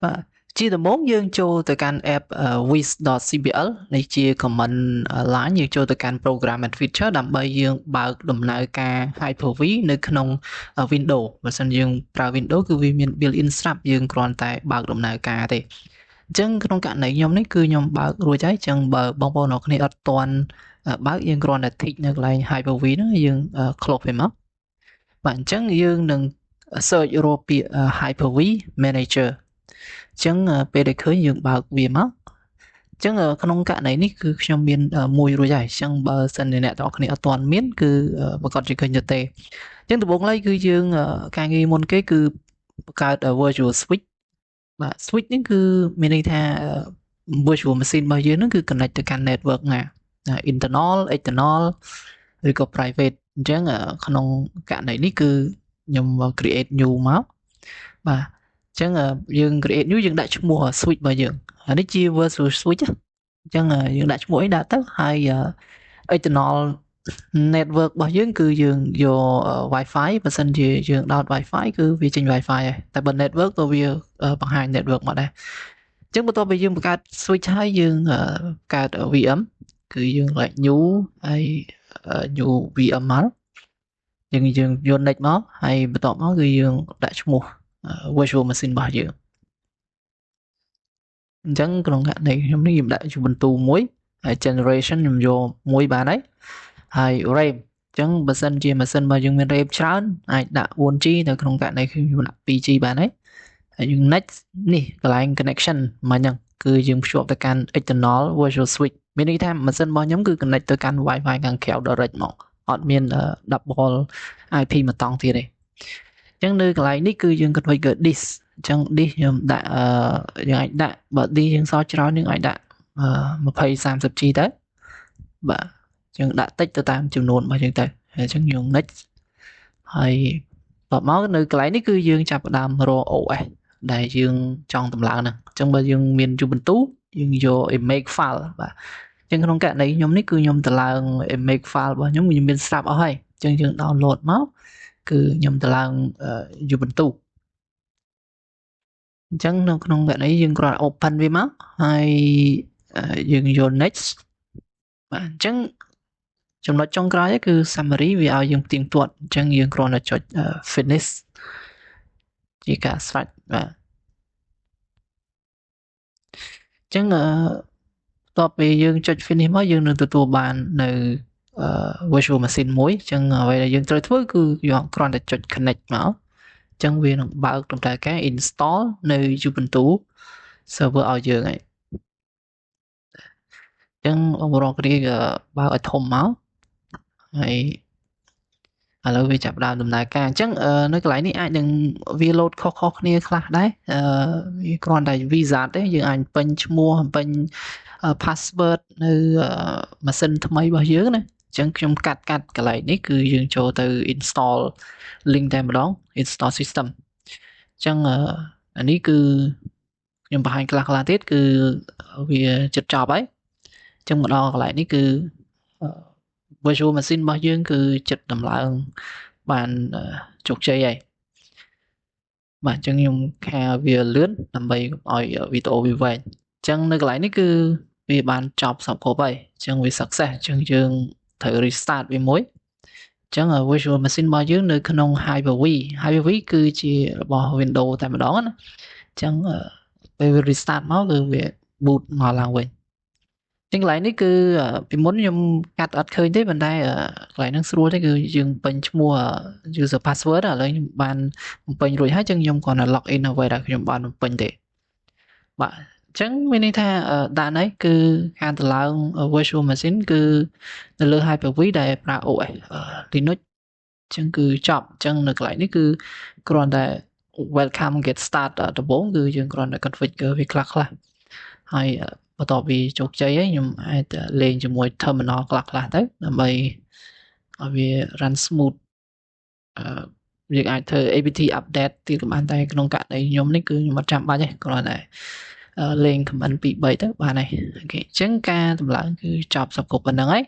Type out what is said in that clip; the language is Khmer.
បាទជាដំបូងយើងចូលទៅកាន់ app wiz.cbl នេះជា command line យើងចូលទៅកាន់ program and feature ដើម្បីយើងបើកដំណើរការ Hyper-V នៅក្នុង Windows បើសិនយើងប្រើ Windows គឺវាមាន built-in ស្រាប់យើងគ្រាន់តែបើកដំណើរការទេអញ្ចឹងក្នុងករណីខ្ញុំនេះគឺខ្ញុំបើករួចហើយអញ្ចឹងបើបងប្អូនអ្នកគ្នាអត់ទាន់បើកយើងគ្រាន់តែ tick នៅកន្លែង Hyper-V ហ្នឹងយើង close វាមកបាទអញ្ចឹងយើងនឹង search រកពាក្យ Hyper-V Manager អញ្ចឹងពេលដែលឃើញយើងបើកវាមកអញ្ចឹងក្នុងករណីនេះគឺខ្ញុំមានមួយរួចហើយអញ្ចឹងបើសិនជាអ្នកទាំងអស់គ្នាអត់ទាន់មានគឺប្រកាសជាឃើញទៅទេអញ្ចឹងដំបូងឡើយគឺយើងការងារមុនគេគឺបង្កើត virtual switch បាទ switch នេះគឺមានន័យថា virtual machine របស់យើងហ្នឹងគឺ connect ទៅកាន់ network ណា internal external ឬក៏ private អញ្ចឹងក្នុងករណីនេះគឺខ្ញុំ create new មកបាទអញ្ចឹងយើង create new យើងដាក់ឈ្មោះ switch របស់យើងអានេះជា virtual switch អញ្ចឹងយើងដាក់ឈ្មោះអីដាក់ទៅហើយ external network របស់យើងគឺយើងយក Wi-Fi បើសិនជាយើងដោត Wi-Fi គឺវាចេញ Wi-Fi ហើយតែបើ network ក៏វាបង្ហាញ network មកដែរអញ្ចឹងបន្ទាប់ពីយើងបង្កើត switch ហើយយើងកើត VM គឺយើង like new ហើយ new VM មកយើងយក next មកហើយបន្ទាប់មកគឺយើងដាក់ឈ្មោះ virtual machine របស់យើងអញ្ចឹងក្នុងករណីខ្ញុំនេះខ្ញុំដាក់ជាបន្ទូមួយហើយ generation ខ្ញុំយកមួយបានហើយ RAM អញ្ចឹងបើសិនជាម៉ាស៊ីនរបស់យើងមាន RAM ច្រើនអាចដាក់ 1G នៅក្នុងករណីខ្ញុំដាក់ 2G បានហើយយើង next នេះកន្លែង connection មកហ្នឹងគឺយើងភ្ជាប់ទៅកាន់ external virtual switch មានន័យថាម៉ាស៊ីនរបស់ខ្ញុំគឺ connect ទៅកាន់ Wi-Fi ខាងក្រៅ direct មកអត់មាន double IP មួយតង់ទៀតទេអញ្ចឹងនៅកន្លែងនេះគឺយើង configure disk អញ្ចឹង disk ខ្ញុំដាក់យើងអាចដាក់បើ disk យើងសល់ច្រើនយើងអាចដាក់20 30G ទៅបាទយើងដាក់តិចទៅតាមចំនួនរបស់យើងទៅហើយអញ្ចឹងយើង next ហើយបន្តមកនៅកន្លែងនេះគឺយើងចាប់ផ្ដើមរក OS ដែលយើងចង់តម្លើងហ្នឹងអញ្ចឹងបើយើងមានយូរបន្ទូយើងយក image file បាទអញ្ចឹងក្នុងករណីខ្ញុំនេះគឺខ្ញុំតម្លើង image file របស់ខ្ញុំវាមានស្រាប់អស់ហើយអញ្ចឹងយើង download មកគឺខ្ញុំតម្លើងយូរបន្ទូអញ្ចឹងនៅក្នុងករណីយើងគ្រាន់ open វាមកហើយយើងយក next បាទអញ្ចឹងចំណុចចុងក្រោយគឺ summary វាឲ្យយើងផ្ទៀងផ្ទាត់អញ្ចឹងយើងគ្រាន់តែចុច finish ជាការស្រេចបាទអញ្ចឹងបន្ទាប់ពីយើងចុច finish មកយើងនឹងទទួលបាននៅ virtual machine មួយអញ្ចឹងអ្វីដែលយើងត្រូវធ្វើគឺយើងគ្រាន់តែចុច connect មកអញ្ចឹងវានឹងបើកដំណើរការ install នៅ Ubuntu server ឲ្យយើងហើយអញ្ចឹងបងប្អូនគ្រាបើកឲ្យធំមកហើយឥឡូវវាចាប់ផ្ដើមដំណើរការអញ្ចឹងនៅកន្លែងនេះអាចនឹងវា load ខុសៗគ្នាខ្លះដែរវាគ្រាន់តែ wizard ទេយើងអាចពេញឈ្មោះពេញ password នៅម៉ាស៊ីនថ្មីរបស់យើងណាអញ្ចឹងខ្ញុំកាត់កន្លែងនេះគឺយើងចូលទៅ install link តែម្ដង install system អញ្ចឹងអានេះគឺខ្ញុំបង្ហាញខ្លះទៀតគឺវាជិតចប់ហើយអញ្ចឹងមកដល់កន្លែងនេះគឺ virtual machine របស់យើងគឺចិត្តដំឡើងបានជោគជ័យហើយបាទអញ្ចឹងខ្ញុំខាវាលឿនដើម្បីឲ្យវីដេអូវាវែងអញ្ចឹងនៅកន្លែងនេះគឺវាបានចប់សពគ្រប់ហើយអញ្ចឹងវា success អញ្ចឹងយើងត្រូវ restart វាមួយអញ្ចឹង virtual machine របស់យើងនៅក្នុង Hyper-V គឺជារបស់ Windows តែម្ដងណាអញ្ចឹងពេលវា restart មកគឺវា boot មកឡើងវិញចឹងកន្លែងនេះគឺពីមុនខ្ញុំកាត់អត់ឃើញទេប៉ុន្តែកន្លែងហ្នឹងស្រួលទេគឺយើងពេញឈ្មោះ user password ឥឡូវខ្ញុំបានបំពេញរួចហើយចឹងខ្ញុំគ្រាន់តែ log in អ្វីដែលខ្ញុំបានបំពេញទេបាទអញ្ចឹងមានន័យថាដាក់នេះគឺការតម្លើង virtual machine គឺនៅលើ Hyper-V ដែលប្រើ OS Linux អញ្ចឹងគឺចប់អញ្ចឹងនៅកន្លែងនេះគឺគ្រាន់តែ welcome get start ដំបូងគឺយើងគ្រាន់តែ configure វាខ្លះហើយបន្ទាប់ពីជោគជ័យហើយខ្ញុំអាចលេងជាមួយ terminal ខ្លះទៅដើម្បីឲ្យវា run smooth យើងអាចធ្វើ apt update ទៀតក៏បានតែក្នុងករណីខ្ញុំនេះគឺខ្ញុំអត់ចាំបាច់ទេគ្រាន់តែលេង command 2 3ទៅបានហើយអូខេអញ្ចឹងការតម្លើងគឺចប់សពគ្រប់ប៉ុណ្្នឹងហើយ